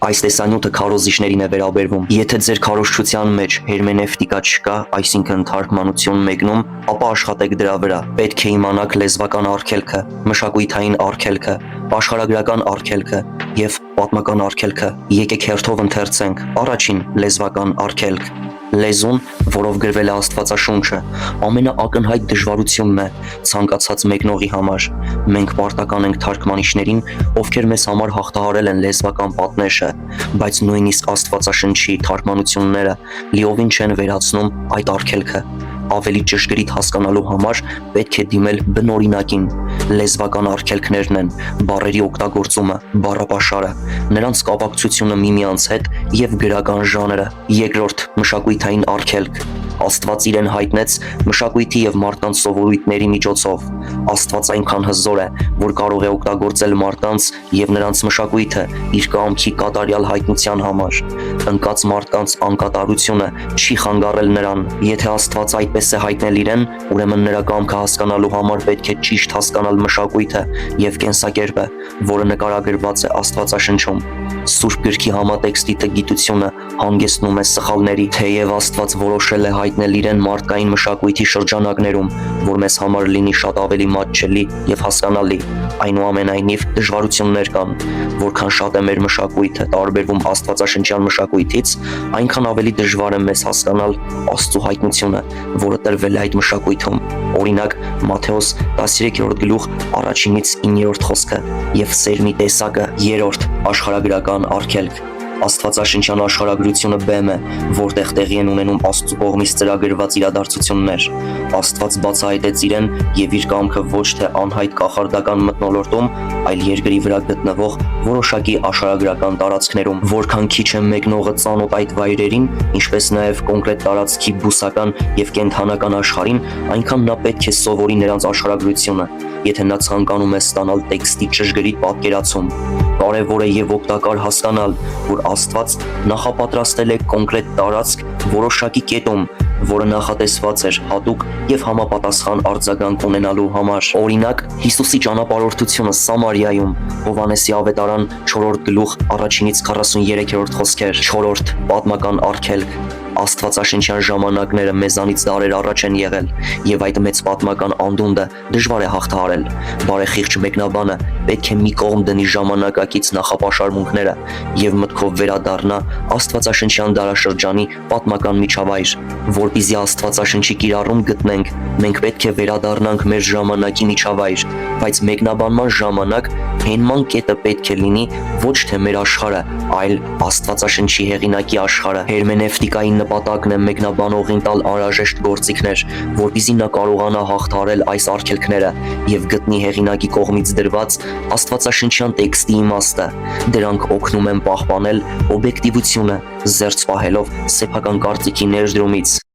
Այս տեսանյութը քարոզիչներին է վերաբերվում։ Եթե ձեր քարոզչության մեջ հերմենևտիկա չկա, այսինքն թարգմանություն մեկնում, ապա աշխատեք դրա վրա։ Պետք է իմանաք լեզվական արգելքը, մշակութային արգելքը, աշխարհագրական արգելքը եւ պատմական արգելքը։ Եկեք հերթով ընթերցենք։ Առաջին լեզվական արգելք։ Լեզուն, որով գրվել է Աստվածաշունչը, ամենաակնհայտ դժվարությունն է ցանկացած մեկնողի համար։ Մենք պարտական ենք թարգմանիչներին, ովքեր մեզ համար հաղթահարել են լեզվական պատնեշը, բայց նույնիսկ Աստվածաշնչի թարգմանությունները լիովին չեն վերացնում այդ արգելքը։ Ավելի ճշգրիտ հասկանալու համար պետք է դիմել բնօրինակին։ Լեզվական արգելքներն են բառերի օգտագործումը, բառապաշարը, նրանց կապակցությունը միմյանց հետ եւ գրական ժանրը։ Երկրորդ մշակութային արգելք։ Աստված իրեն հայտնեց մշակույթի եւ մարդկանց սովորույթների միջոցով։ Աստված այնքան հզոր է, որ կարող է օգտագործել մարդկանց եւ նրանց մշակույթը իր կամքի կատարյալ հայտնության համար։ Ընկած մարդկանց անկատարությունը չի խանգարել նրան։ Եթե Աստված այդպես է հայտնել իրեն, ուրեմն նրա կամքը հասկանալու համար պետք է ճիշտ հասկանալ մշակույթը եւ կենսակերպը, որը նկարագրված է Աստվածաշնչում։ Սուրբ գրքի համատեքստի տգիտությունը հանգեցնում է սխալների, թեև Աստված որոշել է հայտնել իրեն մարդկային մշակույթի շրջանակներում, որ մեզ համար լինի շատ ավելի մատչելի եւ հասկանալի։ Այնուամենայնիվ դժվարություններ կան, որքան շատ է մեր մշակույթը տարբերվում աստվածաշնչյան մշակույթից, այնքան ավելի դժվար է մեզ հասկանալ Աստծո հայտնությունը, որը տրվել է այդ մշակույթում։ Օրինակ Մատթեոս 13-րդ գլուխ 1-ից 9-րդ խոսքը եւ սերմի տեսակը 3-րդ աշխարհագրական արգելք։ Աստվածաշնչյան աշխարհագրությունը բեմ է, որտեղ տեղի են ունենում Աստծո կողմից ծրագրված իրադարձություններ։ Աստված բացահայտեց իրեն եւ իր կամքը ոչ թե անհայտ կախարդական մթնոլորտում, այլ երկրի վրա գտնվող որոշակի աշխարհագրական տարածքներում։ Որքան քիչ է մեկնողը ծանոթ այդ վայրերին, ինչպես նաեւ կոնկրետ տարածքի բուսական եւ կենդանական աշխարհին, այնքան նա պետք է սովորի նրանց աշխարհագրությունը, եթե նա ցանկանում է ստանալ տեքստի ճշգրիտ պատկերացում։ Կարևոր է եւ օգտակար հասկանալ, որ Աստված նախապատրաստել է կոնկրետ տարածք որոշակի կետում, որը նախատեսված էր հատուկ եւ համապատասխան արձագանք ունենալու համար։ Օրինակ, Հիսուսի ճանապարհորդությունը Սամարիայում, Հովհաննեսի ավետարան 4-րդ գլուխ 1-ից 43-րդ խոսքեր, 4-րդ պատմական արգելք։ Աստվածաշնչյան ժամանակները մեզանից դարեր առաջ են եղել, եւ այդ մեծ պատմական անդունդը դժվար է հաղթահարել։ Բարեխիղճ մեկնաբանը պետք է մի կողմ դնի ժամանակակից նախապաշարմունքները եւ մտքով վերադառնա Աստվածաշնչյան դարաշրջանի պատմական միջավայր։ Որպեսզի Աստվածաշնչի կիրառում գտնենք, մենք պետք է վերադառնանք մեր ժամանակի միջավայր, բայց մեկնաբանման ժամանակ հենման կետը պետք է լինի ոչ թե մեր աշխարհը, այլ Աստվածաշնչի հեղինակի աշխարհը։ Հերմենևտիկայի նպատակն է մեկնաբանողին տալ անհրաժեշտ գործիքներ, որպեսզի նա կարողանա հաղթահարել այս արգելքները եւ գտնի հեղինակի կողմից դրված Աստվածաշնչյան տեքստի իմաստը։ Դրանք օգնում են պահպանել օբյեկտիվությունը, զերծ պահելով սեփական կարծիքի ներդրումից։